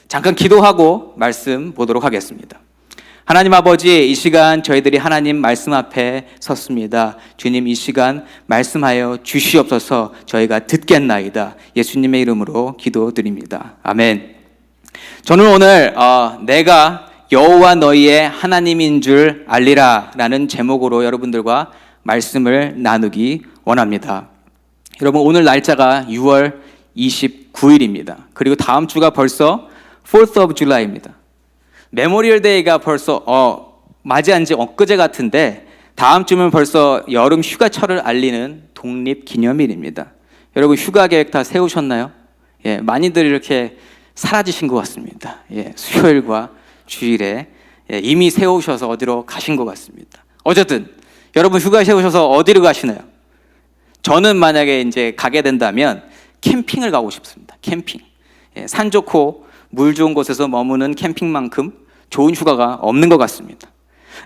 잠깐 기도하고 말씀 보도록 하겠습니다. 하나님 아버지, 이 시간 저희들이 하나님 말씀 앞에 섰습니다. 주님, 이 시간 말씀하여 주시옵소서. 저희가 듣겠나이다. 예수님의 이름으로 기도드립니다. 아멘. 저는 오늘 내가 여호와 너희의 하나님인 줄 알리라 라는 제목으로 여러분들과 말씀을 나누기 원합니다. 여러분, 오늘 날짜가 6월 29일입니다. 그리고 다음 주가 벌써 4th of July입니다. 메모리얼 데이가 벌써 맞이한 지 엊그제 같은데 다음 주면 벌써 여름 휴가철을 알리는 독립기념일입니다. 여러분, 휴가 계획 다 세우셨나요? 예, 많이들 이렇게 사라지신 것 같습니다. 예, 수요일과 주일에 이미 세우셔서 어디로 가신 것 같습니다. 어쨌든 여러분, 휴가 세우셔서 어디로 가시나요? 저는 만약에 이제 가게 된다면 캠핑을 가고 싶습니다. 캠핑. 예, 산 좋고 물 좋은 곳에서 머무는 캠핑만큼 좋은 휴가가 없는 것 같습니다.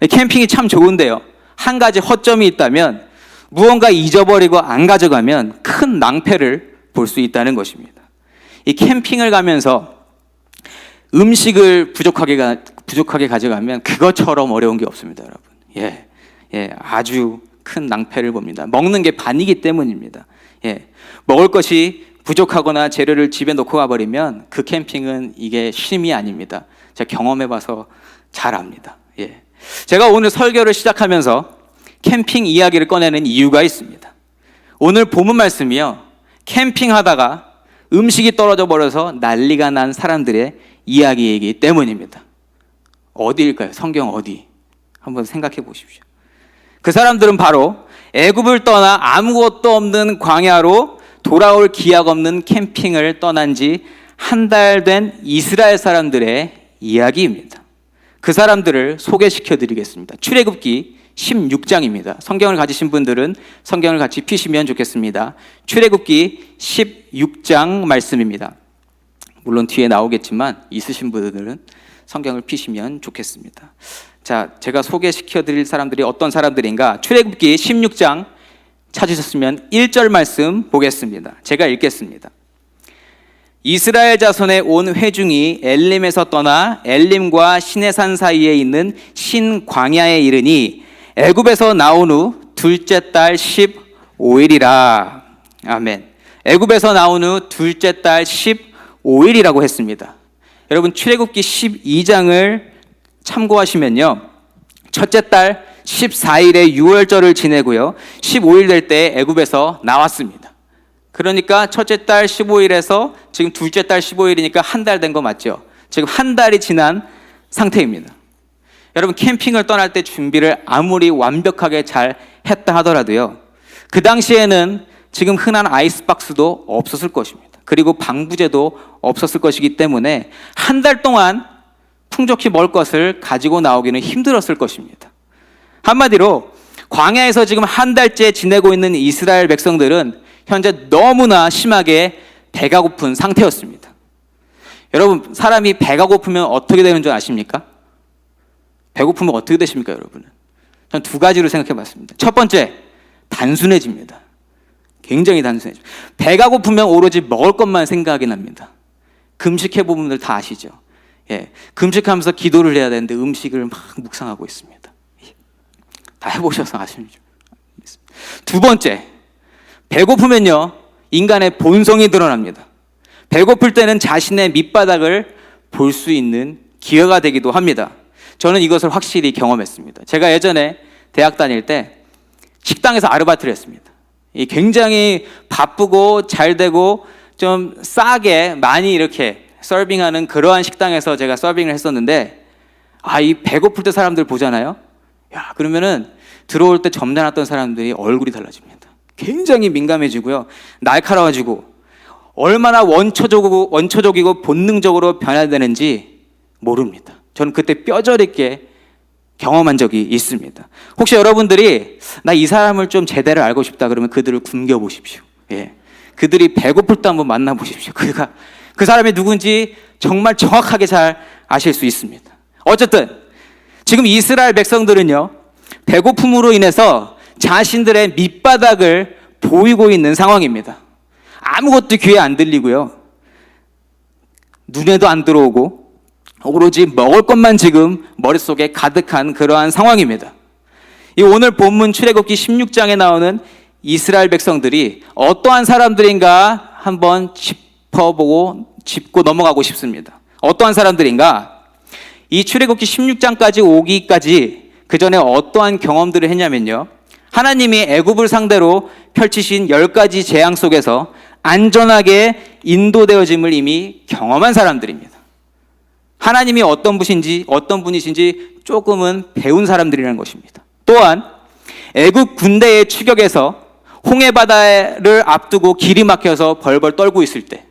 캠핑이 참 좋은데요, 한 가지 허점이 있다면 무언가 잊어버리고 안 가져가면 큰 낭패를 볼 수 있다는 것입니다. 이 캠핑을 가면서 음식을 부족하게 가져가면 그것처럼 어려운 게 없습니다, 여러분. 아주 큰 낭패를 봅니다. 먹는 게 반이기 때문입니다. 먹을 것이 부족하거나 재료를 집에 놓고 가버리면 그 캠핑은 이게 쉼이 아닙니다. 제가 경험해봐서 잘 압니다. 제가 오늘 설교를 시작하면서 캠핑 이야기를 꺼내는 이유가 있습니다. 오늘 본문 말씀이요, 캠핑하다가 음식이 떨어져 버려서 난리가 난 사람들의 이야기이기 때문입니다. 어디일까요? 성경 어디? 한번 생각해 보십시오. 그 사람들은 바로 애굽을 떠나 아무것도 없는 광야로 돌아올 기약 없는 캠핑을 떠난 지 한 달 된 이스라엘 사람들의 이야기입니다. 그 사람들을 소개시켜 드리겠습니다. 출애굽기 16장입니다. 성경을 가지신 분들은 성경을 같이 펴시면 좋겠습니다. 출애굽기 16장 말씀입니다. 물론 뒤에 나오겠지만 있으신 분들은 성경을 펴시면 좋겠습니다. 자, 제가 소개시켜 드릴 사람들이 어떤 사람들인가? 출애굽기 16장 찾으셨으면 1절 말씀 보겠습니다. 제가 읽겠습니다. 이스라엘 자손의 온 회중이 엘림에서 떠나 엘림과 시내산 사이에 있는 신광야에 이르니 애굽에서 나온 후 둘째 달 15일이라. 아멘. 애굽에서 나온 후 둘째 달 15일이라고 했습니다. 여러분, 출애굽기 12장을 참고하시면요, 첫째 달 14일에 유월절을 지내고요, 15일 될 때 애굽에서 나왔습니다. 그러니까 첫째 달 15일에서 지금 둘째 달 15일이니까 한 달 된 거 맞죠? 지금 한 달이 지난 상태입니다. 여러분, 캠핑을 떠날 때 준비를 아무리 완벽하게 잘 했다 하더라도요, 그 당시에는 지금 흔한 아이스박스도 없었을 것입니다. 그리고 방부제도 없었을 것이기 때문에 한 달 동안 풍족히 먹을 것을 가지고 나오기는 힘들었을 것입니다. 한마디로 광야에서 지금 한 달째 지내고 있는 이스라엘 백성들은 현재 너무나 심하게 배가 고픈 상태였습니다. 여러분, 사람이 배가 고프면 어떻게 되는 줄 아십니까? 배고프면 어떻게 되십니까, 여러분은? 전 두 가지로 생각해 봤습니다. 첫 번째, 단순해집니다. 굉장히 단순해집니다. 배가 고프면 오로지 먹을 것만 생각이 납니다. 금식해 본 분들 다 아시죠? 금식하면서 기도를 해야 되는데 음식을 막 묵상하고 있습니다. 다 해보셔서 아시죠? 두 번째, 배고프면요, 인간의 본성이 드러납니다. 배고플 때는 자신의 밑바닥을 볼 수 있는 기회가 되기도 합니다. 저는 이것을 확실히 경험했습니다. 제가 예전에 대학 다닐 때 식당에서 아르바이트를 했습니다. 굉장히 바쁘고 잘 되고 좀 싸게 많이 이렇게 서빙하는 그러한 식당에서 제가 서빙을 했었는데, 이 배고플 때 사람들 보잖아요. 그러면은 들어올 때 점잖았던 사람들이 얼굴이 달라집니다. 굉장히 민감해지고요, 날카로워지고 얼마나 원초적이고 본능적으로 변화되는지 모릅니다. 저는 그때 뼈저리게 경험한 적이 있습니다. 혹시 여러분들이 나 이 사람을 좀 제대로 알고 싶다 그러면 그들을 굶겨보십시오. 그들이 배고플 때 한번 만나보십시오. 그 사람이 누군지 정말 정확하게 잘 아실 수 있습니다. 어쨌든 지금 이스라엘 백성들은요, 배고픔으로 인해서 자신들의 밑바닥을 보이고 있는 상황입니다. 아무것도 귀에 안 들리고요, 눈에도 안 들어오고 오로지 먹을 것만 지금 머릿속에 가득한 그러한 상황입니다. 이 오늘 본문 출애굽기 16장에 나오는 이스라엘 백성들이 어떠한 사람들인가 한번 짚고 넘어가고 싶습니다. 어떠한 사람들인가? 이 출애굽기 16장까지 오기까지 그 전에 어떠한 경험들을 했냐면요, 하나님이 애굽을 상대로 펼치신 10가지 재앙 속에서 안전하게 인도되어짐을 이미 경험한 사람들입니다. 하나님이 어떤 분이신지 조금은 배운 사람들이라는 것입니다. 또한 애굽 군대의 추격에서 홍해바다를 앞두고 길이 막혀서 벌벌 떨고 있을 때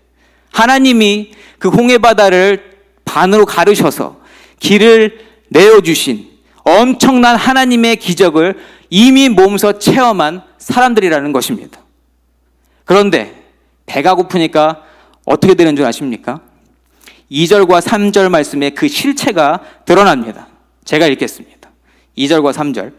하나님이 그 홍해바다를 반으로 가르셔서 길을 내어주신 엄청난 하나님의 기적을 이미 몸소 체험한 사람들이라는 것입니다. 그런데 배가 고프니까 어떻게 되는 줄 아십니까? 2절과 3절 말씀에 그 실체가 드러납니다. 제가 읽겠습니다. 2절과 3절.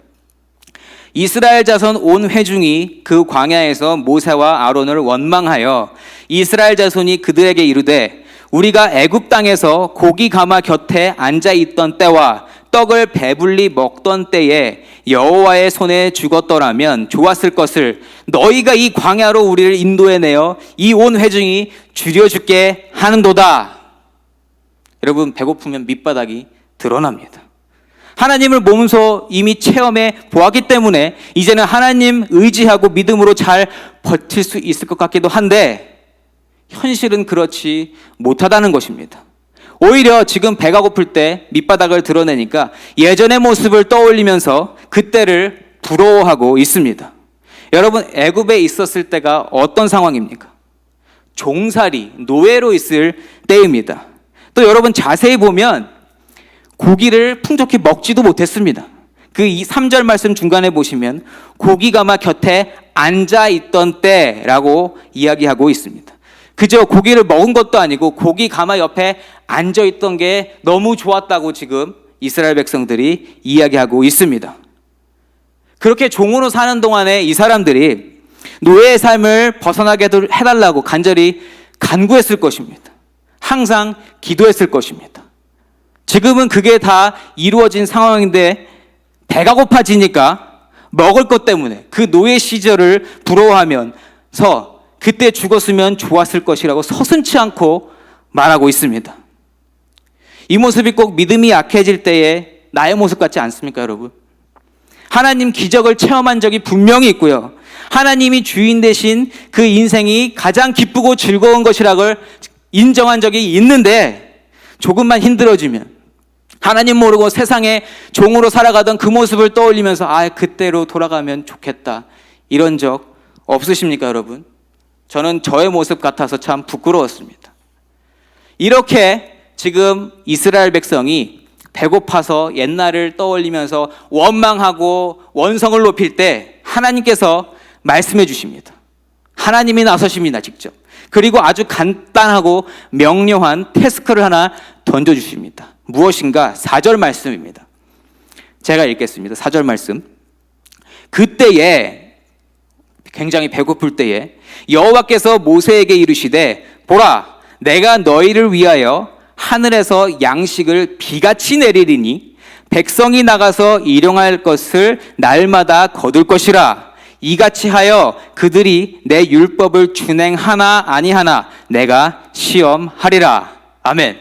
이스라엘 자손 온 회중이 그 광야에서 모세와 아론을 원망하여 이스라엘 자손이 그들에게 이르되 우리가 애굽 땅에서 고기 가마 곁에 앉아 있던 때와 떡을 배불리 먹던 때에 여호와의 손에 죽었더라면 좋았을 것을 너희가 이 광야로 우리를 인도해내어 이 온 회중이 줄여 죽게 하는도다. 여러분, 배고프면 밑바닥이 드러납니다. 하나님을 몸소 이미 체험해 보았기 때문에 이제는 하나님 의지하고 믿음으로 잘 버틸 수 있을 것 같기도 한데 현실은 그렇지 못하다는 것입니다. 오히려 지금 배가 고플 때 밑바닥을 드러내니까 예전의 모습을 떠올리면서 그때를 부러워하고 있습니다. 여러분, 애굽에 있었을 때가 어떤 상황입니까? 종살이, 노예로 있을 때입니다. 또 여러분 자세히 보면 고기를 풍족히 먹지도 못했습니다. 그 3절 말씀 중간에 보시면 고기 가마 곁에 앉아 있던 때라고 이야기하고 있습니다. 그저 고기를 먹은 것도 아니고 고기 가마 옆에 앉아 있던 게 너무 좋았다고 지금 이스라엘 백성들이 이야기하고 있습니다. 그렇게 종으로 사는 동안에 이 사람들이 노예의 삶을 벗어나게 해달라고 간절히 간구했을 것입니다. 항상 기도했을 것입니다. 지금은 그게 다 이루어진 상황인데 배가 고파지니까 먹을 것 때문에 그 노예 시절을 부러워하면서 그때 죽었으면 좋았을 것이라고 서슴지 않고 말하고 있습니다. 이 모습이 꼭 믿음이 약해질 때의 나의 모습 같지 않습니까, 여러분? 하나님 기적을 체험한 적이 분명히 있고요. 하나님이 주인 되신 그 인생이 가장 기쁘고 즐거운 것이라고 인정한 적이 있는데 조금만 힘들어지면 하나님 모르고 세상에 종으로 살아가던 그 모습을 떠올리면서 그때로 돌아가면 좋겠다, 이런 적 없으십니까, 여러분? 저는 저의 모습 같아서 참 부끄러웠습니다. 이렇게 지금 이스라엘 백성이 배고파서 옛날을 떠올리면서 원망하고 원성을 높일 때 하나님께서 말씀해 주십니다. 하나님이 나서십니다, 직접. 그리고 아주 간단하고 명료한 태스크를 하나 던져주십니다. 무엇인가? 4절 말씀입니다. 제가 읽겠습니다. 4절 말씀. 그때에, 굉장히 배고플 때에 여호와께서 모세에게 이르시되 보라, 내가 너희를 위하여 하늘에서 양식을 비같이 내리리니 백성이 나가서 일용할 것을 날마다 거둘 것이라. 이같이 하여 그들이 내 율법을 준행하나 아니하나 내가 시험하리라. 아멘.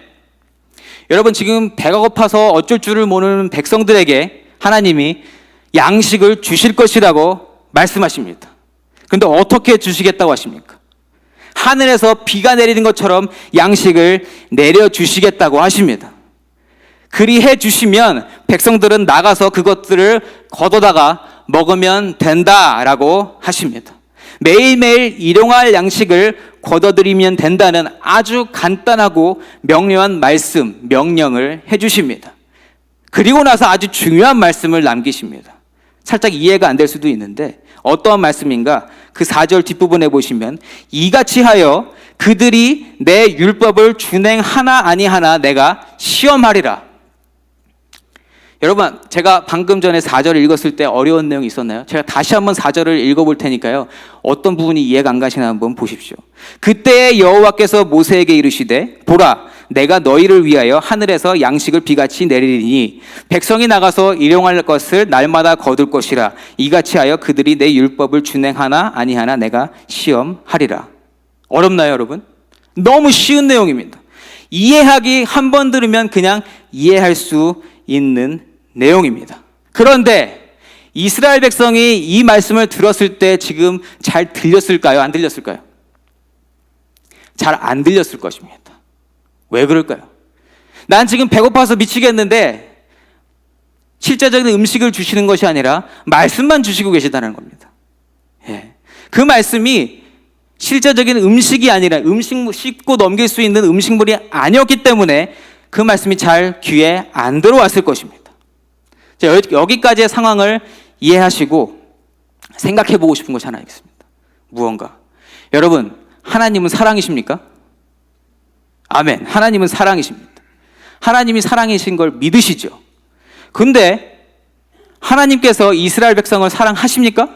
여러분, 지금 배가 고파서 어쩔 줄을 모르는 백성들에게 하나님이 양식을 주실 것이라고 말씀하십니다. 그런데 어떻게 주시겠다고 하십니까? 하늘에서 비가 내리는 것처럼 양식을 내려주시겠다고 하십니다. 그리 해주시면 백성들은 나가서 그것들을 걷어다가 먹으면 된다라고 하십니다. 매일매일 일용할 양식을 걷어들이면 된다는 아주 간단하고 명료한 말씀, 명령을 해주십니다. 그리고 나서 아주 중요한 말씀을 남기십니다. 살짝 이해가 안 될 수도 있는데 어떠한 말씀인가? 그 4절 뒷부분에 보시면 이같이 하여 그들이 내 율법을 준행하나 아니하나 내가 시험하리라. 여러분, 제가 방금 전에 4절을 읽었을 때 어려운 내용이 있었나요? 제가 다시 한번 4절을 읽어볼 테니까요, 어떤 부분이 이해가 안 가시나 한번 보십시오. 그때 여호와께서 모세에게 이르시되 보라, 내가 너희를 위하여 하늘에서 양식을 비같이 내리리니 백성이 나가서 일용할 것을 날마다 거둘 것이라. 이같이 하여 그들이 내 율법을 준행하나 아니하나 내가 시험하리라. 어렵나요, 여러분? 너무 쉬운 내용입니다. 이해하기 한 번 들으면 그냥 이해할 수 있는 내용입니다. 그런데 이스라엘 백성이 이 말씀을 들었을 때 지금 잘 들렸을까요? 안 들렸을까요? 잘 안 들렸을 것입니다. 왜 그럴까요? 난 지금 배고파서 미치겠는데 실제적인 음식을 주시는 것이 아니라 말씀만 주시고 계시다는 겁니다. 예. 그 말씀이 실제적인 음식이 아니라 음식 씹고 넘길 수 있는 음식물이 아니었기 때문에 그 말씀이 잘 귀에 안 들어왔을 것입니다. 자, 여기까지의 상황을 이해하시고 생각해 보고 싶은 것이 하나 있습니다. 무언가. 여러분, 하나님은 사랑이십니까? 아멘. 하나님은 사랑이십니다. 하나님이 사랑이신 걸 믿으시죠? 근데 하나님께서 이스라엘 백성을 사랑하십니까?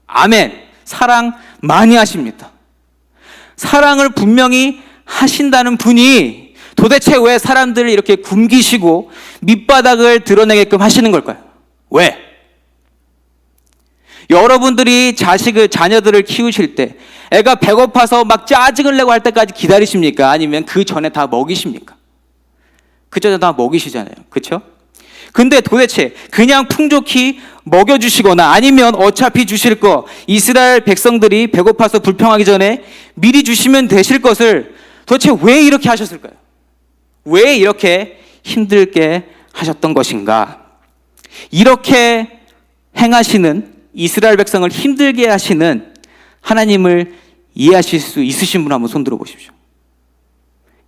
아멘. 사랑 많이 하십니다. 사랑을 분명히 하신다는 분이 도대체 왜 사람들을 이렇게 굶기시고 밑바닥을 드러내게끔 하시는 걸까요? 왜? 여러분들이 자녀들을 키우실 때 애가 배고파서 막 짜증을 내고 할 때까지 기다리십니까? 아니면 그 전에 다 먹이십니까? 그 전에 다 먹이시잖아요. 그렇죠? 근데 도대체 그냥 풍족히 먹여주시거나 아니면 어차피 주실 거 이스라엘 백성들이 배고파서 불평하기 전에 미리 주시면 되실 것을 도대체 왜 이렇게 하셨을까요? 왜 이렇게 힘들게 하셨던 것인가? 이렇게 행하시는 이스라엘 백성을 힘들게 하시는 하나님을 이해하실 수 있으신 분 한번 손 들어 보십시오.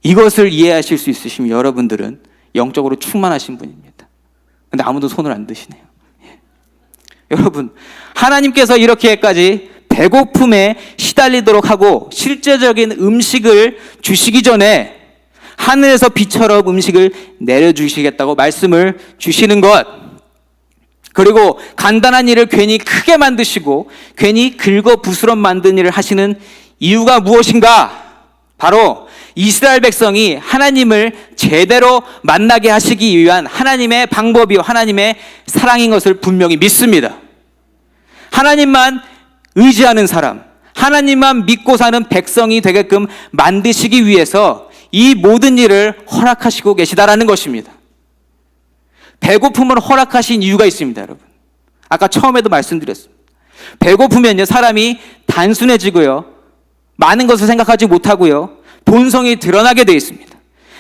이것을 이해하실 수 있으시면 여러분들은 영적으로 충만하신 분입니다. 근데 아무도 손을 안 드시네요. 예. 여러분, 하나님께서 이렇게까지 배고픔에 시달리도록 하고 실제적인 음식을 주시기 전에 하늘에서 비처럼 음식을 내려주시겠다고 말씀을 주시는 것, 그리고 간단한 일을 괜히 크게 만드시고 괜히 긁어부스럼 만든 일을 하시는 이유가 무엇인가? 바로 이스라엘 백성이 하나님을 제대로 만나게 하시기 위한 하나님의 방법이요 하나님의 사랑인 것을 분명히 믿습니다. 하나님만 의지하는 사람, 하나님만 믿고 사는 백성이 되게끔 만드시기 위해서 이 모든 일을 허락하시고 계시다라는 것입니다. 배고픔을 허락하신 이유가 있습니다, 여러분. 아까 처음에도 말씀드렸습니다. 배고프면요, 사람이 단순해지고요, 많은 것을 생각하지 못하고요, 본성이 드러나게 되어 있습니다.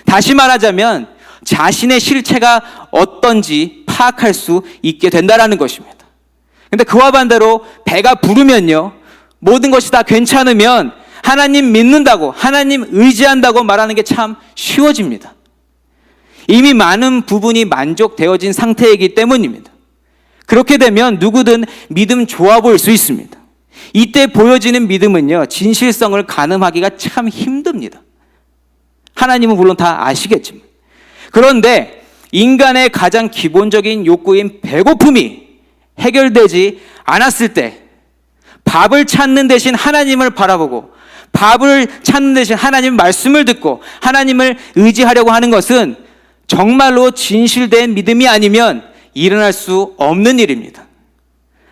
다시 말하자면 자신의 실체가 어떤지 파악할 수 있게 된다는 것입니다. 근데 그와 반대로 배가 부르면요, 모든 것이 다 괜찮으면 하나님 믿는다고, 하나님 의지한다고 말하는 게 참 쉬워집니다. 이미 많은 부분이 만족되어진 상태이기 때문입니다. 그렇게 되면 누구든 믿음 좋아 보일 수 있습니다. 이때 보여지는 믿음은요, 진실성을 가늠하기가 참 힘듭니다. 하나님은 물론 다 아시겠지만. 그런데 인간의 가장 기본적인 욕구인 배고픔이 해결되지 않았을 때 밥을 찾는 대신 하나님을 바라보고 밥을 찾는 대신 하나님 말씀을 듣고 하나님을 의지하려고 하는 것은 정말로 진실된 믿음이 아니면 일어날 수 없는 일입니다.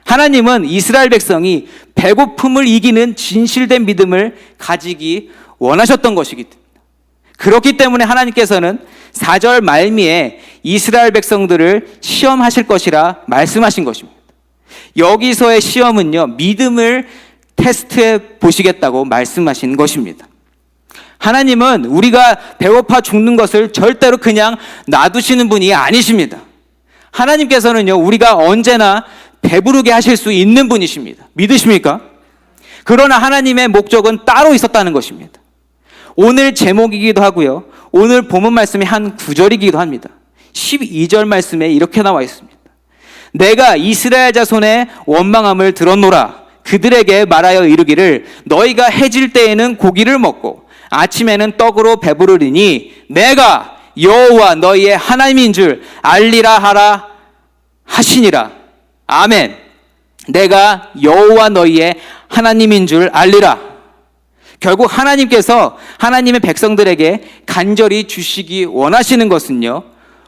하나님은 이스라엘 백성이 배고픔을 이기는 진실된 믿음을 가지기 원하셨던 것이기 때문에, 그렇기 때문에 하나님께서는 4절 말미에 이스라엘 백성들을 시험하실 것이라 말씀하신 것입니다. 여기서의 시험은요, 믿음을 테스트해 보시겠다고 말씀하신 것입니다. 하나님은 우리가 배고파 죽는 것을 절대로 그냥 놔두시는 분이 아니십니다. 하나님께서는요, 우리가 언제나 배부르게 하실 수 있는 분이십니다. 믿으십니까? 그러나 하나님의 목적은 따로 있었다는 것입니다. 오늘 제목이기도 하고요, 오늘 본문 말씀의 한 구절이기도 합니다. 12절 말씀에 이렇게 나와 있습니다. 내가 이스라엘 자손의 원망함을 들었노라. 그들에게 말하여 이르기를 너희가 해질 때에는 고기를 먹고 아침에는 떡으로 배부르리니 내가 여호와 너희의 하나님인 줄 알리라 하라 하시니라. 아멘. 내가 여호와 너희의 하나님인 줄 알리라. 결국 하나님께서 하나님의 백성들에게 간절히 주시기 원하시는 것은요,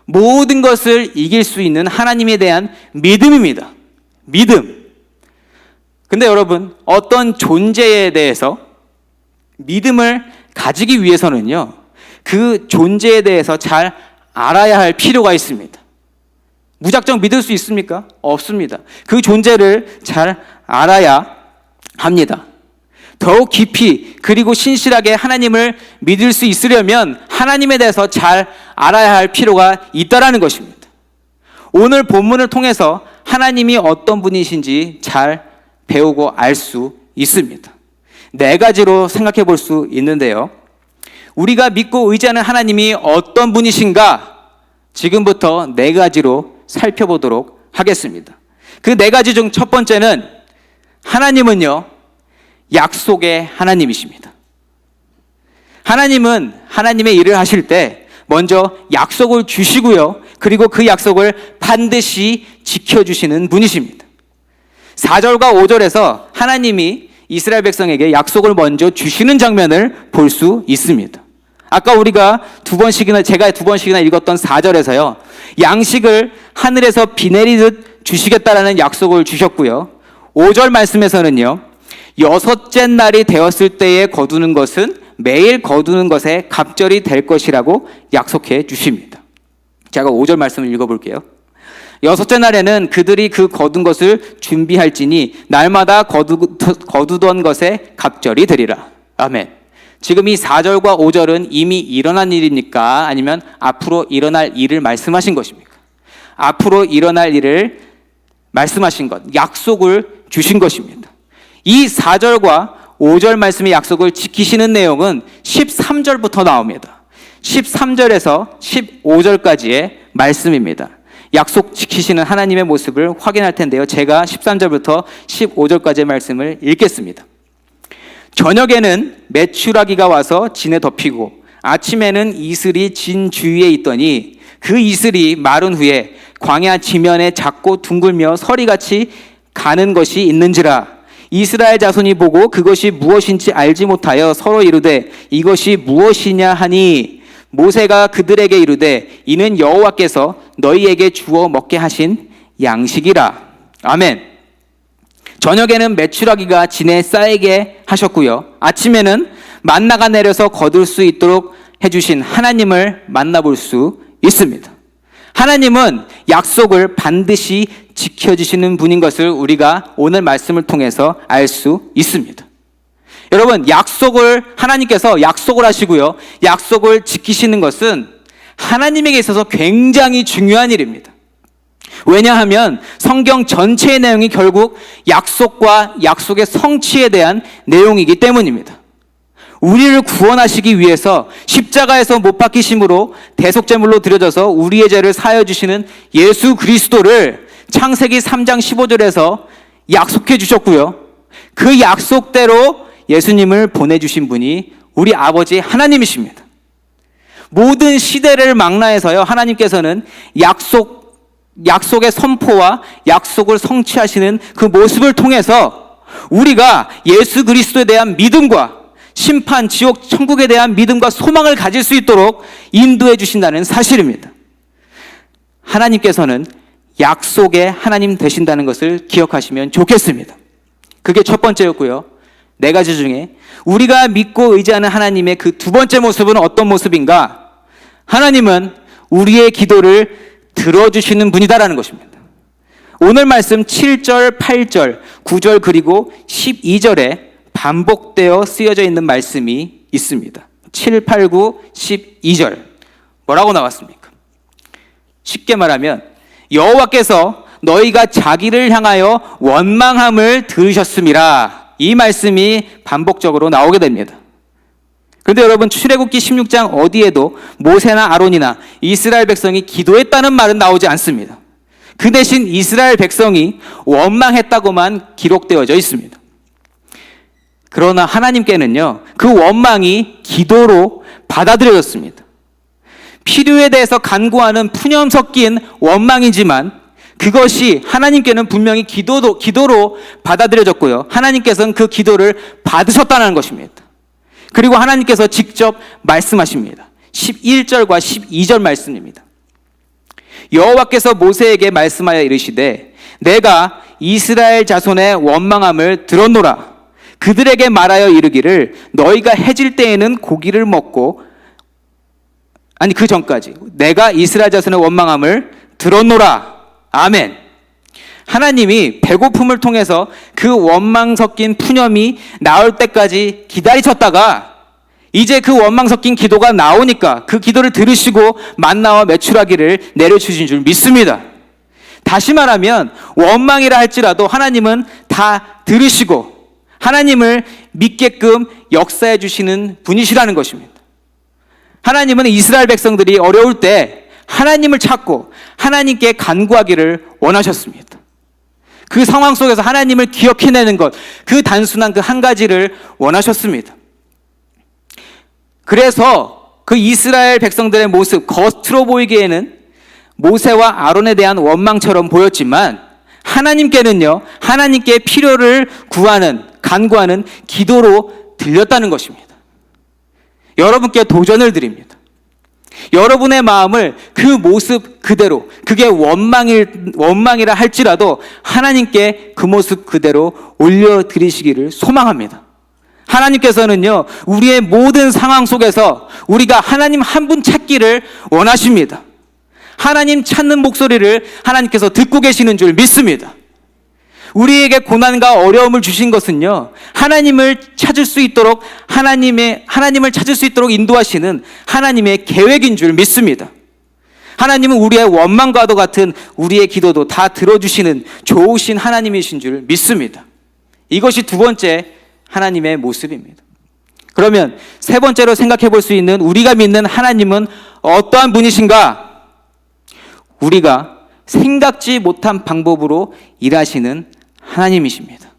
모든 것을 이길 수 있는 하나님에 대한 믿음입니다. 믿음. 근데 여러분, 어떤 존재에 대해서 믿음을 가지기 위해서는요, 그 존재에 대해서 잘 알아야 할 필요가 있습니다. 무작정 믿을 수 있습니까? 없습니다. 그 존재를 잘 알아야 합니다. 더욱 깊이 그리고 신실하게 하나님을 믿을 수 있으려면 하나님에 대해서 잘 알아야 할 필요가 있다라는 것입니다. 오늘 본문을 통해서 하나님이 어떤 분이신지 잘 배우고 알 수 있습니다. 네 가지로 생각해 볼 수 있는데요. 우리가 믿고 의지하는 하나님이 어떤 분이신가? 지금부터 네 가지로 살펴보도록 하겠습니다. 그 네 가지 중 첫 번째는 하나님은요, 약속의 하나님이십니다. 하나님은 하나님의 일을 하실 때 먼저 약속을 주시고요, 그리고 그 약속을 반드시 지켜주시는 분이십니다. 4절과 5절에서 하나님이 이스라엘 백성에게 약속을 먼저 주시는 장면을 볼 수 있습니다. 아까 우리가 제가 두 번씩이나 읽었던 4절에서요, 양식을 하늘에서 비 내리듯 주시겠다라는 약속을 주셨고요, 5절 말씀에서는요, 여섯째 날이 되었을 때에 거두는 것은 매일 거두는 것에 갑절이 될 것이라고 약속해 주십니다. 제가 5절 말씀을 읽어볼게요. 여섯째 날에는 그들이 그 거둔 것을 준비할지니 날마다 거두던 것에 갑절이 되리라. 아멘. 지금 이 4절과 5절은 이미 일어난 일입니까? 아니면 앞으로 일어날 일을 말씀하신 것입니까? 앞으로 일어날 일을 말씀하신 것, 약속을 주신 것입니다. 이 4절과 5절 말씀의 약속을 지키시는 내용은 13절부터 나옵니다. 13절에서 15절까지의 말씀입니다. 약속 지키시는 하나님의 모습을 확인할 텐데요, 제가 13절부터 15절까지의 말씀을 읽겠습니다. 저녁에는 메추라기가 와서 진에 덮이고 아침에는 이슬이 진 주위에 있더니 그 이슬이 마른 후에 광야 지면에 작고 둥글며 서리같이 가는 것이 있는지라. 이스라엘 자손이 보고 그것이 무엇인지 알지 못하여 서로 이르되 이것이 무엇이냐 하니 모세가 그들에게 이르되 이는 여호와께서 너희에게 주어 먹게 하신 양식이라. 아멘. 저녁에는 메추라기가 진에 쌓이게 하셨고요, 아침에는 만나가 내려서 거둘 수 있도록 해주신 하나님을 만나볼 수 있습니다. 하나님은 약속을 반드시 지켜주시는 분인 것을 우리가 오늘 말씀을 통해서 알 수 있습니다. 여러분, 하나님께서 약속을 하시고요, 약속을 지키시는 것은 하나님에게 있어서 굉장히 중요한 일입니다. 왜냐하면 성경 전체의 내용이 결국 약속과 약속의 성취에 대한 내용이기 때문입니다. 우리를 구원하시기 위해서 십자가에서 못 박히심으로 대속제물로 드려져서 우리의 죄를 사하여 주시는 예수 그리스도를 창세기 3장 15절에서 약속해 주셨고요, 그 약속대로 예수님을 보내주신 분이 우리 아버지 하나님이십니다. 모든 시대를 망라해서요, 하나님께서는 약속의 선포와 약속을 성취하시는 그 모습을 통해서 우리가 예수 그리스도에 대한 믿음과 심판, 지옥, 천국에 대한 믿음과 소망을 가질 수 있도록 인도해 주신다는 사실입니다. 하나님께서는 약속의 하나님 되신다는 것을 기억하시면 좋겠습니다. 그게 첫 번째였고요, 네 가지 중에 우리가 믿고 의지하는 하나님의 그 두 번째 모습은 어떤 모습인가? 하나님은 우리의 기도를 들어주시는 분이다라는 것입니다. 오늘 말씀 7절, 8절, 9절 그리고 12절에 반복되어 쓰여져 있는 말씀이 있습니다. 7, 8, 9, 12절 뭐라고 나왔습니까? 쉽게 말하면 여호와께서 너희가 자기를 향하여 원망함을 들으셨음이라, 이 말씀이 반복적으로 나오게 됩니다. 그런데 여러분, 출애굽기 16장 어디에도 모세나 아론이나 이스라엘 백성이 기도했다는 말은 나오지 않습니다. 그 대신 이스라엘 백성이 원망했다고만 기록되어져 있습니다. 그러나 하나님께는요, 그 원망이 기도로 받아들여졌습니다. 필요에 대해서 간구하는 푸념 섞인 원망이지만 그것이 하나님께는 분명히 기도로 받아들여졌고요. 하나님께서는 그 기도를 받으셨다는 것입니다. 그리고 하나님께서 직접 말씀하십니다. 11절과 12절 말씀입니다. 여호와께서 모세에게 말씀하여 이르시되 내가 이스라엘 자손의 원망함을 들었노라. 그들에게 말하여 이르기를 너희가 해질 때에는 고기를 먹고 그 전까지 내가 이스라엘 자손의 원망함을 들었노라. 아멘. 하나님이 배고픔을 통해서 그 원망 섞인 푸념이 나올 때까지 기다리셨다가 이제 그 원망 섞인 기도가 나오니까 그 기도를 들으시고 만나와 메추라기를 내려주신 줄 믿습니다. 다시 말하면 원망이라 할지라도 하나님은 다 들으시고 하나님을 믿게끔 역사해 주시는 분이시라는 것입니다. 하나님은 이스라엘 백성들이 어려울 때 하나님을 찾고 하나님께 간구하기를 원하셨습니다. 그 상황 속에서 하나님을 기억해내는 것, 그 단순한 그 한 가지를 원하셨습니다. 그래서 그 이스라엘 백성들의 모습, 겉으로 보이기에는 모세와 아론에 대한 원망처럼 보였지만 하나님께는요, 하나님께 필요를 구하는, 간구하는 기도로 들렸다는 것입니다. 여러분께 도전을 드립니다. 여러분의 마음을 그 모습 그대로, 그게 원망이라 할지라도 하나님께 그 모습 그대로 올려드리시기를 소망합니다. 하나님께서는요, 우리의 모든 상황 속에서 우리가 하나님 한 분 찾기를 원하십니다. 하나님 찾는 목소리를 하나님께서 듣고 계시는 줄 믿습니다. 우리에게 고난과 어려움을 주신 것은요, 하나님을 찾을 수 있도록 하나님을 찾을 수 있도록 인도하시는 하나님의 계획인 줄 믿습니다. 하나님은 우리의 원망과도 같은 우리의 기도도 다 들어주시는 좋으신 하나님이신 줄 믿습니다. 이것이 두 번째 하나님의 모습입니다. 그러면 세 번째로 생각해 볼 수 있는 우리가 믿는 하나님은 어떠한 분이신가? 우리가 생각지 못한 방법으로 일하시는 하나님이십니다.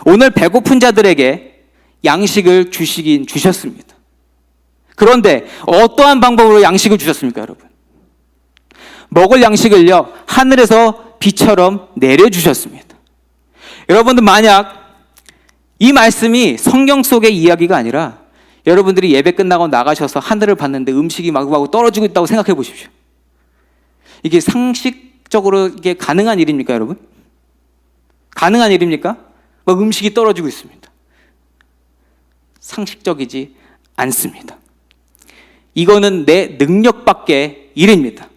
오늘 배고픈 자들에게 양식을 주셨습니다. 그런데 어떠한 방법으로 양식을 주셨습니까, 여러분? 먹을 양식을요, 하늘에서 비처럼 내려주셨습니다. 여러분들 만약 이 말씀이 성경 속의 이야기가 아니라 여러분들이 예배 끝나고 나가셔서 하늘을 봤는데 음식이 마구마구 떨어지고 있다고 생각해 보십시오. 이게 상식적으로 이게 가능한 일입니까, 여러분? 가능한 일입니까? 막 음식이 떨어지고 있습니다. 상식적이지 않습니다. 이거는 내 능력 밖의 일입니다.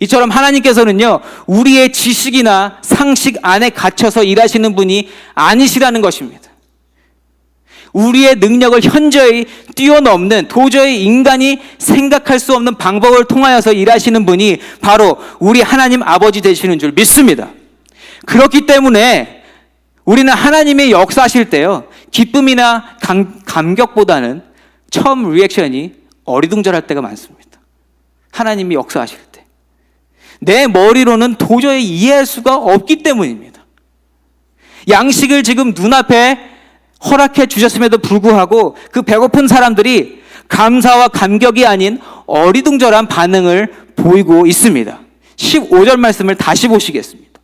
이처럼 하나님께서는요, 우리의 지식이나 상식 안에 갇혀서 일하시는 분이 아니시라는 것입니다. 우리의 능력을 현저히 뛰어넘는, 도저히 인간이 생각할 수 없는 방법을 통하여서 일하시는 분이 바로 우리 하나님 아버지 되시는 줄 믿습니다. 그렇기 때문에 우리는 하나님의 역사하실 때요, 기쁨이나 감격보다는 처음 리액션이 어리둥절할 때가 많습니다. 하나님이 역사하실 때 내 머리로는 도저히 이해할 수가 없기 때문입니다. 양식을 지금 눈앞에 허락해 주셨음에도 불구하고 그 배고픈 사람들이 감사와 감격이 아닌 어리둥절한 반응을 보이고 있습니다. 15절 말씀을 다시 보시겠습니다.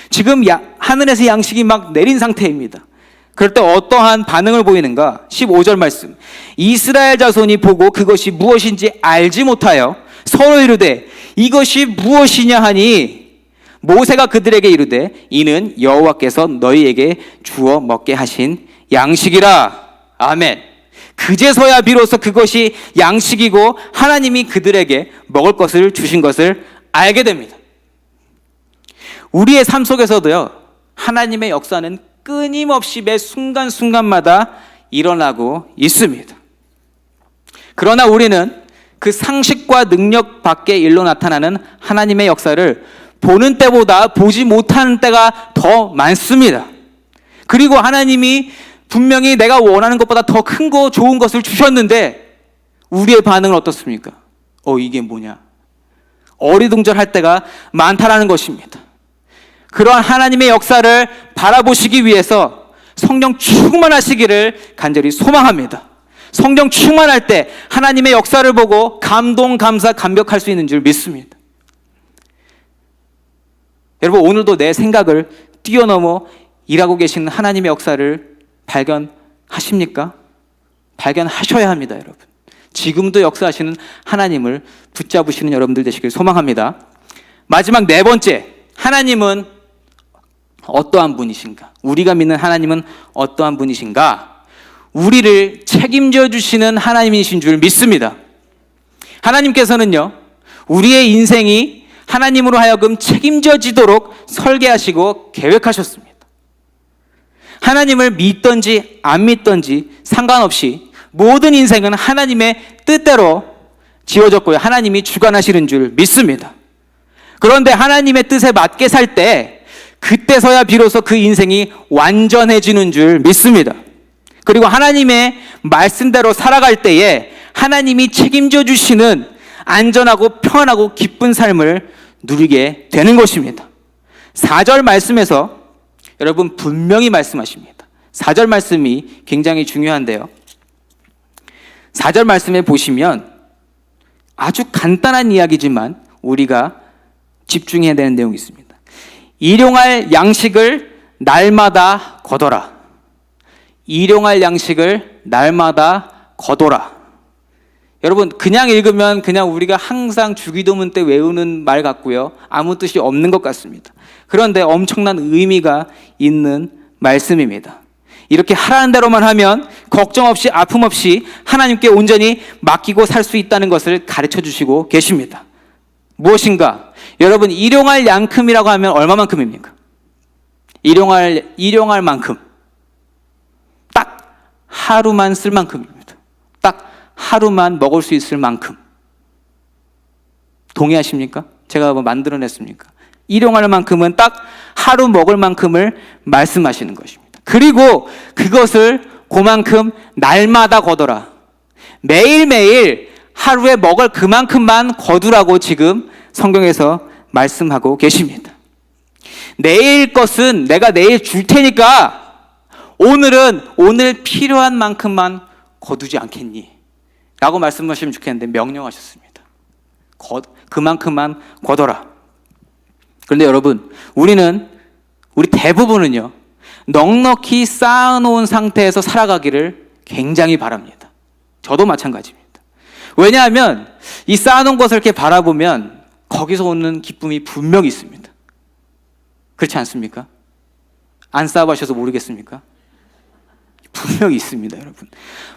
지금 하늘에서 양식이 막 내린 상태입니다. 그럴 때 어떠한 반응을 보이는가? 15절 말씀. 이스라엘 자손이 보고 그것이 무엇인지 알지 못하여 서로 이르되 이것이 무엇이냐 하니 모세가 그들에게 이르되 이는 여호와께서 너희에게 주어 먹게 하신 양식이라. 아멘. 그제서야 비로소 그것이 양식이고 하나님이 그들에게 먹을 것을 주신 것을 알게 됩니다. 우리의 삶 속에서도요, 하나님의 역사는 끊임없이 매 순간순간마다 일어나고 있습니다. 그러나 우리는 그 상식과 능력 밖의 일로 나타나는 하나님의 역사를 보는 때보다 보지 못하는 때가 더 많습니다. 그리고 하나님이 분명히 내가 원하는 것보다 더 큰 거, 좋은 것을 주셨는데 우리의 반응은 어떻습니까? 이게 뭐냐? 어리둥절할 때가 많다라는 것입니다. 그러한 하나님의 역사를 바라보시기 위해서 성령 충만하시기를 간절히 소망합니다. 성령 충만할 때 하나님의 역사를 보고 감동, 감사, 감격할 수 있는 줄 믿습니다. 여러분, 오늘도 내 생각을 뛰어넘어 일하고 계시는 하나님의 역사를 발견하십니까? 발견하셔야 합니다, 여러분. 지금도 역사하시는 하나님을 붙잡으시는 여러분들 되시길 소망합니다. 마지막 네 번째, 하나님은 어떠한 분이신가? 우리가 믿는 하나님은 어떠한 분이신가? 우리를 책임져 주시는 하나님이신 줄 믿습니다. 하나님께서는요, 우리의 인생이 하나님으로 하여금 책임져지도록 설계하시고 계획하셨습니다. 하나님을 믿든지 안 믿든지 상관없이 모든 인생은 하나님의 뜻대로 지어졌고요, 하나님이 주관하시는 줄 믿습니다. 그런데 하나님의 뜻에 맞게 살 때 그때서야 비로소 그 인생이 완전해지는 줄 믿습니다. 그리고 하나님의 말씀대로 살아갈 때에 하나님이 책임져 주시는 안전하고 평안하고 기쁜 삶을 누리게 되는 것입니다. 4절 말씀에서 여러분 분명히 말씀하십니다. 4절 말씀이 굉장히 중요한데요. 4절 말씀에 보시면 아주 간단한 이야기지만 우리가 집중해야 되는 내용이 있습니다. 일용할 양식을 날마다 거둬라. 일용할 양식을 날마다 거둬라. 여러분, 그냥 읽으면 그냥 우리가 항상 주기도문 때 외우는 말 같고요, 아무 뜻이 없는 것 같습니다. 그런데 엄청난 의미가 있는 말씀입니다. 이렇게 하라는 대로만 하면 걱정 없이 아픔 없이 하나님께 온전히 맡기고 살 수 있다는 것을 가르쳐 주시고 계십니다. 무엇인가? 여러분, 일용할 양큼이라고 하면 얼마만큼입니까? 일용할 만큼. 딱 하루만 쓸 만큼입니다. 딱 하루만 먹을 수 있을 만큼. 동의하십니까? 제가 뭐 만들어냈습니까? 일용할 만큼은 딱 하루 먹을 만큼을 말씀하시는 것입니다. 그리고 그것을 그만큼 날마다 거둬라. 매일매일 하루에 먹을 그만큼만 거두라고 지금 성경에서 말씀하고 계십니다. 내일 것은 내가 내일 줄 테니까 오늘은 오늘 필요한 만큼만 거두지 않겠니? 라고 말씀하시면 좋겠는데 명령하셨습니다. 그만큼만 거둬라. 그런데 여러분, 우리 대부분은요, 넉넉히 쌓아놓은 상태에서 살아가기를 굉장히 바랍니다. 저도 마찬가지입니다. 왜냐하면 이 쌓아놓은 것을 이렇게 바라보면 거기서 오는 기쁨이 분명히 있습니다. 그렇지 않습니까? 안 쌓아보셔서 모르겠습니까? 분명히 있습니다, 여러분.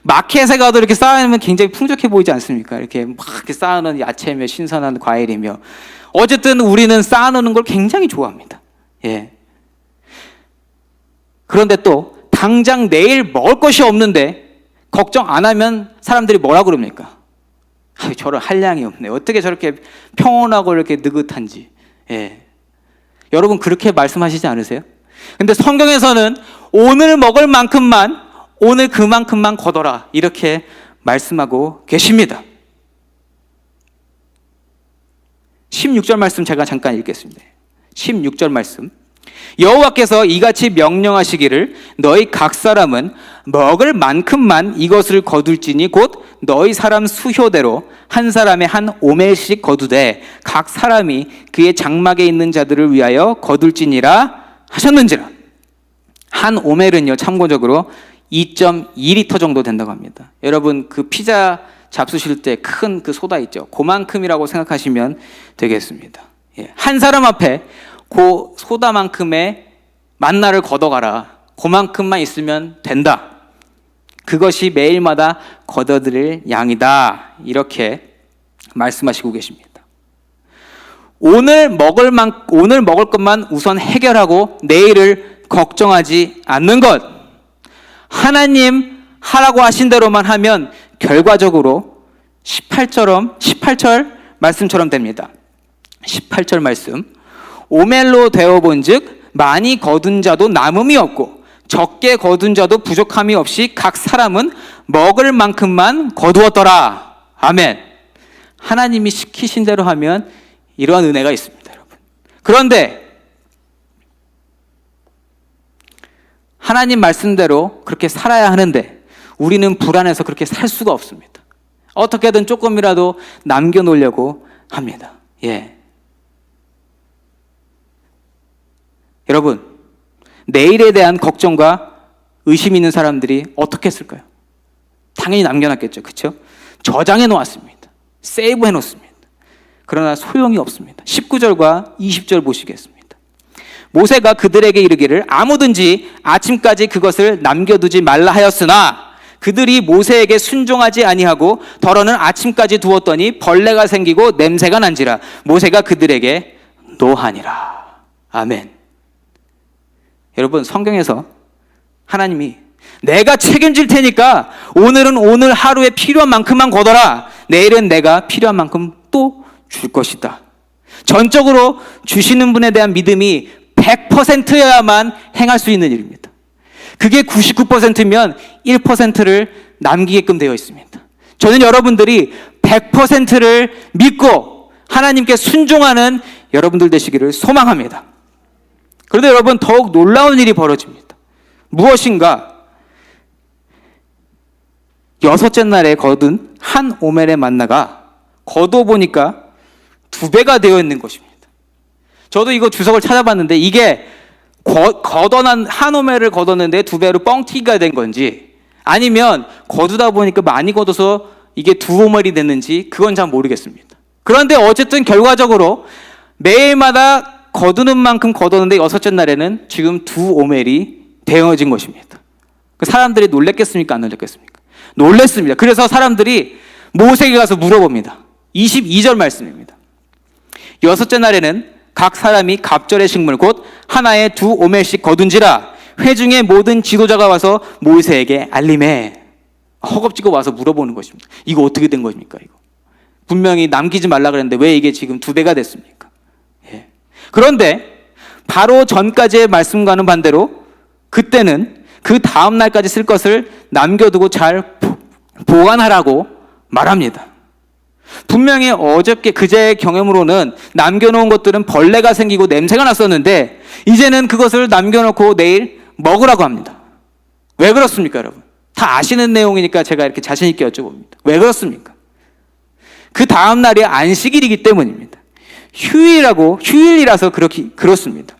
마켓에 가도 이렇게 쌓아놓으면 굉장히 풍족해 보이지 않습니까? 이렇게 막 이렇게 쌓아놓은 야채며 신선한 과일이며. 어쨌든 우리는 쌓아놓는 걸 굉장히 좋아합니다. 예. 그런데 또 당장 내일 먹을 것이 없는데 걱정 안 하면 사람들이 뭐라 그럽니까? 저런 한량이 없네. 어떻게 저렇게 평온하고 이렇게 느긋한지. 예. 여러분, 그렇게 말씀하시지 않으세요? 근데 성경에서는 오늘 먹을 만큼만, 오늘 그만큼만 거둬라, 이렇게 말씀하고 계십니다. 16절 말씀 제가 잠깐 읽겠습니다. 16절 말씀. 여호와께서 이같이 명령하시기를 너희 각 사람은 먹을 만큼만 이것을 거둘지니 곧 너희 사람 수효대로 한 사람의 한 오멜씩 거두되 각 사람이 그의 장막에 있는 자들을 위하여 거둘지니라 하셨는지라. 한 오멜은요, 참고적으로 2.2리터 정도 된다고 합니다. 여러분, 그 피자 잡수실 때 큰 그 소다 있죠? 그만큼이라고 생각하시면 되겠습니다. 예. 한 사람 앞에 그 소다만큼의 만나를 걷어가라. 그만큼만 있으면 된다. 그것이 매일마다 걷어들일 양이다. 이렇게 말씀하시고 계십니다. 오늘 먹을 것만 우선 해결하고 내일을 걱정하지 않는 것. 하나님 하라고 하신 대로만 하면 결과적으로 18절 말씀처럼 됩니다. 18절 말씀. 오멜로 되어본 즉 많이 거둔 자도 남음이 없고 적게 거둔 자도 부족함이 없이 각 사람은 먹을 만큼만 거두었더라. 아멘. 하나님이 시키신 대로 하면 이러한 은혜가 있습니다, 여러분. 그런데 하나님 말씀대로 그렇게 살아야 하는데 우리는 불안해서 그렇게 살 수가 없습니다. 어떻게든 조금이라도 남겨놓으려고 합니다. 예. 여러분, 내일에 대한 걱정과 의심 있는 사람들이 어떻게 했을까요? 당연히 남겨놨겠죠. 그렇죠? 저장해 놓았습니다. 세이브해 놓습니다. 그러나 소용이 없습니다. 19절과 20절 보시겠습니다. 모세가 그들에게 이르기를 아무든지 아침까지 그것을 남겨두지 말라 하였으나 그들이 모세에게 순종하지 아니하고 덜어는 아침까지 두었더니 벌레가 생기고 냄새가 난지라 모세가 그들에게 노하니라. 아멘. 여러분, 성경에서 하나님이 내가 책임질 테니까 오늘은 오늘 하루에 필요한 만큼만 거둬라. 내일은 내가 필요한 만큼 또 줄 것이다. 전적으로 주시는 분에 대한 믿음이 100%여야만 행할 수 있는 일입니다. 그게 99%면 1%를 남기게끔 되어 있습니다. 저는 여러분들이 100%를 믿고 하나님께 순종하는 여러분들 되시기를 소망합니다. 그런데 여러분, 더욱 놀라운 일이 벌어집니다. 무엇인가? 6째 날에 거둔 한 오멜의 만나가 거둬보니까 2배가 되어 있는 것입니다. 저도 이거 주석을 찾아봤는데 이게 걷어난 한 오멜을 걷었는데 2배로 뻥튀기가 된 건지 아니면 거두다 보니까 많이 걷어서 이게 2오멜이 됐는지 그건 잘 모르겠습니다. 그런데 어쨌든 결과적으로 매일마다 거두는 만큼 거뒀는데 6째 날에는 지금 2오멜이 되어진 것입니다. 사람들이 놀랬겠습니까? 안 놀랬겠습니까? 놀랬습니다. 그래서 사람들이 모세에게 가서 물어봅니다. 22절 말씀입니다. 6째 날에는 각 사람이 갑절의 식물 곧 하나에 2오멜씩 거둔지라 회중의 모든 지도자가 와서 모세에게 알림해. 허겁지겁 와서 물어보는 것입니다. 이거 어떻게 된 것입니까? 이거 분명히 남기지 말라 그랬는데 왜 이게 지금 2배가 됐습니까? 예. 그런데 바로 전까지의 말씀과는 반대로 그때는 그 다음 날까지 쓸 것을 남겨두고 잘 보관하라고 말합니다. 분명히 어저께 그제의 경험으로는 남겨놓은 것들은 벌레가 생기고 냄새가 났었는데 이제는 그것을 남겨놓고 내일 먹으라고 합니다. 왜 그렇습니까, 여러분? 다 아시는 내용이니까 제가 이렇게 자신 있게 여쭤봅니다. 왜 그렇습니까? 그 다음 날이 안식일이기 때문입니다. 휴일이라서 그렇습니다.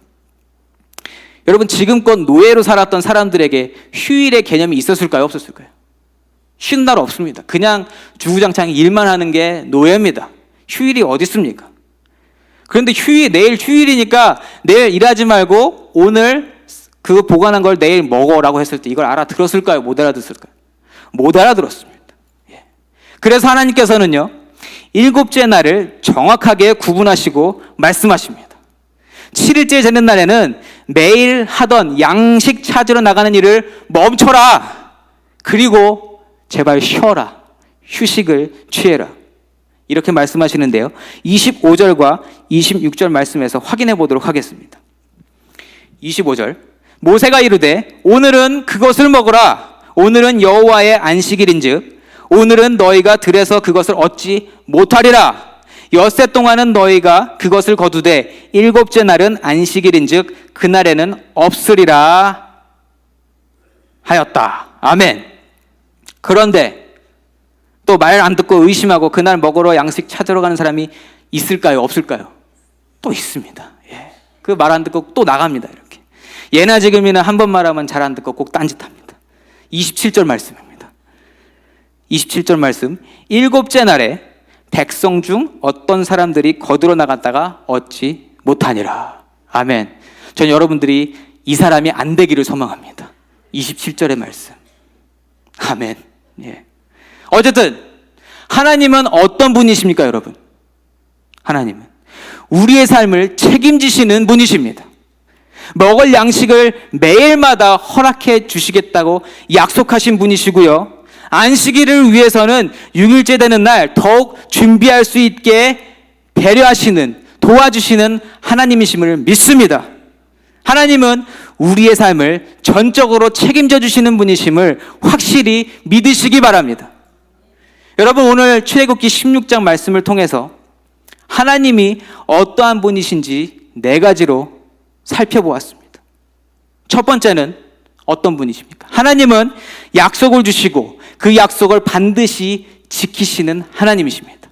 여러분, 지금껏 노예로 살았던 사람들에게 휴일의 개념이 있었을까요? 없었을까요? 쉬는 날 없습니다. 그냥 주구장창 일만 하는 게 노예입니다. 휴일이 어디 있습니까? 그런데 내일 휴일이니까 내일 일하지 말고 오늘 그 보관한 걸 내일 먹어라고 했을 때 이걸 알아들었을까요? 못 알아들었을까요? 못 알아들었습니다. 예. 그래서 하나님께서는요, 7째 날을 정확하게 구분하시고 말씀하십니다. 7일째 되는 날에는 매일 하던 양식 찾으러 나가는 일을 멈춰라. 그리고 제발 쉬어라. 휴식을 취해라. 이렇게 말씀하시는데요. 25절과 26절 말씀에서 확인해 보도록 하겠습니다. 25절. 모세가 이르되 오늘은 그것을 먹으라. 오늘은 여호와의 안식일인즉 오늘은 너희가 들에서 그것을 얻지 못하리라. 엿새 동안은 너희가 그것을 거두되 7째 날은 안식일인즉 그날에는 없으리라 하였다. 아멘. 그런데 또 말 안 듣고 의심하고 그날 먹으러 양식 찾으러 가는 사람이 있을까요? 없을까요? 또 있습니다. 예. 그 말 안 듣고 또 나갑니다. 이렇게. 예나 지금이나 한 번 말하면 잘 안 듣고 꼭 딴짓합니다. 27절 말씀입니다. 27절 말씀. 7째 날에 백성 중 어떤 사람들이 거두러 나갔다가 얻지 못하니라. 아멘. 전 여러분들이 이 사람이 안 되기를 소망합니다. 27절의 말씀. 아멘. 예. 어쨌든 하나님은 어떤 분이십니까, 여러분? 하나님은 우리의 삶을 책임지시는 분이십니다. 먹을 양식을 매일마다 허락해 주시겠다고 약속하신 분이시고요. 안식일을 위해서는 6일째 되는 날 더욱 준비할 수 있게 배려하시는, 도와주시는 하나님이심을 믿습니다. 하나님은 우리의 삶을 전적으로 책임져 주시는 분이심을 확실히 믿으시기 바랍니다. 여러분, 오늘 출애굽기 16장 말씀을 통해서 하나님이 어떠한 분이신지 4가지로 살펴보았습니다. 첫 번째는 어떤 분이십니까? 하나님은 약속을 주시고 그 약속을 반드시 지키시는 하나님이십니다.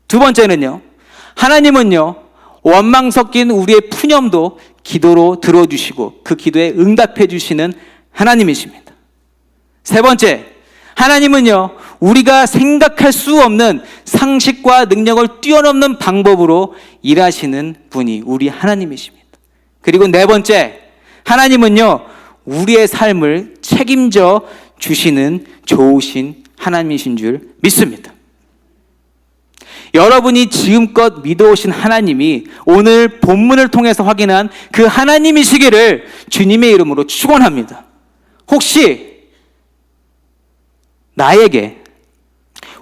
두 번째는요, 하나님은요, 원망 섞인 우리의 푸념도 기도로 들어주시고 그 기도에 응답해 주시는 하나님이십니다. 세 번째, 하나님은요, 우리가 생각할 수 없는 상식과 능력을 뛰어넘는 방법으로 일하시는 분이 우리 하나님이십니다. 그리고 네 번째, 하나님은요, 우리의 삶을 책임져 주시는 좋으신 하나님이신 줄 믿습니다. 여러분이 지금껏 믿어오신 하나님이 오늘 본문을 통해서 확인한 그 하나님이시기를 주님의 이름으로 축원합니다. 혹시 나에게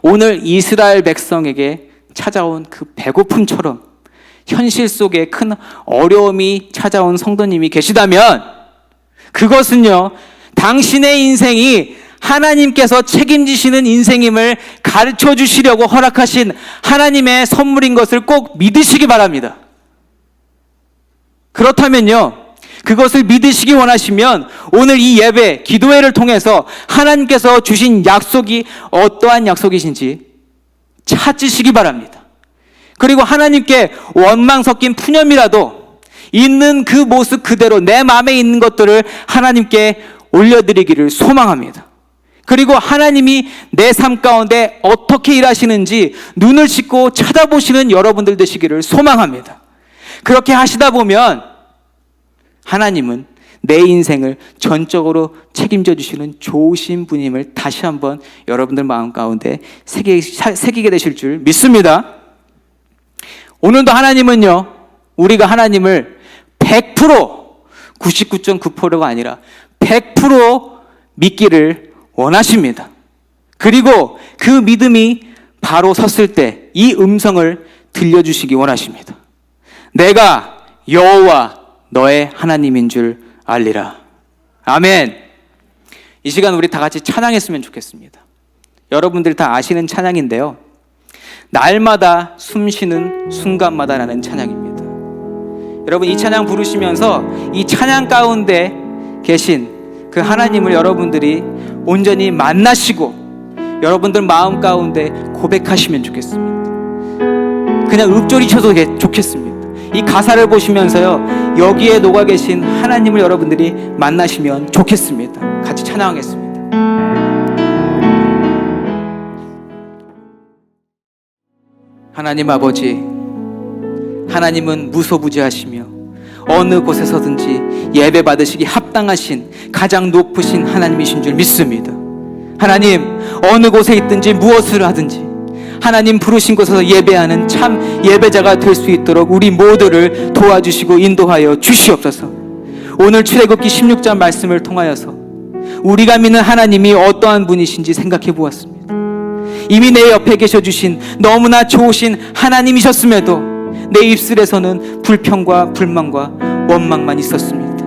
오늘 이스라엘 백성에게 찾아온 그 배고픔처럼 현실 속에 큰 어려움이 찾아온 성도님이 계시다면 그것은요, 당신의 인생이 하나님께서 책임지시는 인생임을 가르쳐 주시려고 허락하신 하나님의 선물인 것을 꼭 믿으시기 바랍니다. 그렇다면요, 그것을 믿으시기 원하시면 오늘 이 예배, 기도회를 통해서 하나님께서 주신 약속이 어떠한 약속이신지 찾으시기 바랍니다. 그리고 하나님께 원망 섞인 푸념이라도 있는 그 모습 그대로 내 마음에 있는 것들을 하나님께 올려드리기를 소망합니다. 그리고 하나님이 내 삶 가운데 어떻게 일하시는지 눈을 씻고 찾아보시는 여러분들 되시기를 소망합니다. 그렇게 하시다 보면 하나님은 내 인생을 전적으로 책임져 주시는 좋으신 분임을 다시 한번 여러분들 마음 가운데 새기게 되실 줄 믿습니다. 오늘도 하나님은요, 우리가 하나님을 100%, 99.9%가 아니라 100% 믿기를 원하십니다. 그리고 그 믿음이 바로 섰을 때 이 음성을 들려주시기 원하십니다. 내가 여호와 너의 하나님인 줄 알리라. 아멘. 이 시간 우리 다 같이 찬양했으면 좋겠습니다. 여러분들 다 아시는 찬양인데요, 날마다 숨쉬는 순간마다라는 찬양입니다. 여러분, 이 찬양 부르시면서 이 찬양 가운데 계신 그 하나님을 여러분들이 온전히 만나시고 여러분들 마음 가운데 고백하시면 좋겠습니다. 그냥 읊조리셔도 좋겠습니다. 이 가사를 보시면서요, 여기에 녹아 계신 하나님을 여러분들이 만나시면 좋겠습니다. 같이 찬양하겠습니다. 하나님 아버지, 하나님은 무소부지하시며 어느 곳에서든지 예배 받으시기 합당하신 가장 높으신 하나님이신 줄 믿습니다. 하나님, 어느 곳에 있든지 무엇을 하든지 하나님 부르신 곳에서 예배하는 참 예배자가 될 수 있도록 우리 모두를 도와주시고 인도하여 주시옵소서. 오늘 출애굽기 16장 말씀을 통하여서 우리가 믿는 하나님이 어떠한 분이신지 생각해 보았습니다. 이미 내 옆에 계셔 주신 너무나 좋으신 하나님이셨음에도 내 입술에서는 불평과 불만과 원망만 있었습니다.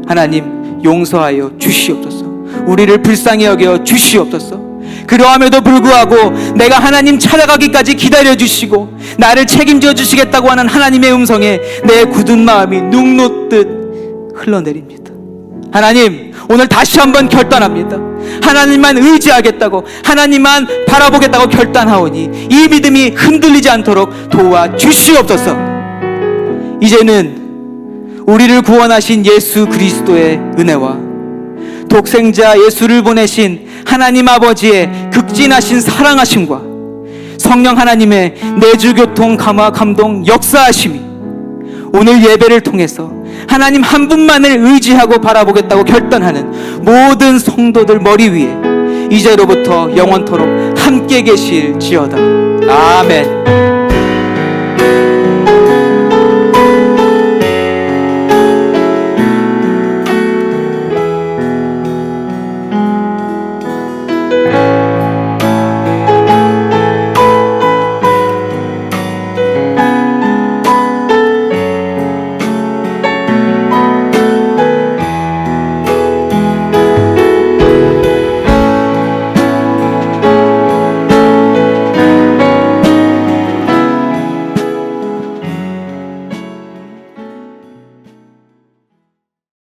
하나님, 용서하여 주시옵소서. 우리를 불쌍히 여겨 주시옵소서. 그러함에도 불구하고 내가 하나님 찾아가기까지 기다려주시고 나를 책임져 주시겠다고 하는 하나님의 음성에 내 굳은 마음이 눅눅듯 흘러내립니다. 하나님, 오늘 다시 한번 결단합니다. 하나님만 의지하겠다고, 하나님만 바라보겠다고 결단하오니 이 믿음이 흔들리지 않도록 도와주시옵소서. 이제는 우리를 구원하신 예수 그리스도의 은혜와 독생자 예수를 보내신 하나님 아버지의 극진하신 사랑하심과 성령 하나님의 내주교통 감화 감동 역사하심이 오늘 예배를 통해서 하나님 한 분만을 의지하고 바라보겠다고 결단하는 모든 성도들 머리 위에 이제로부터 영원토록 함께 계실지어다. 아멘.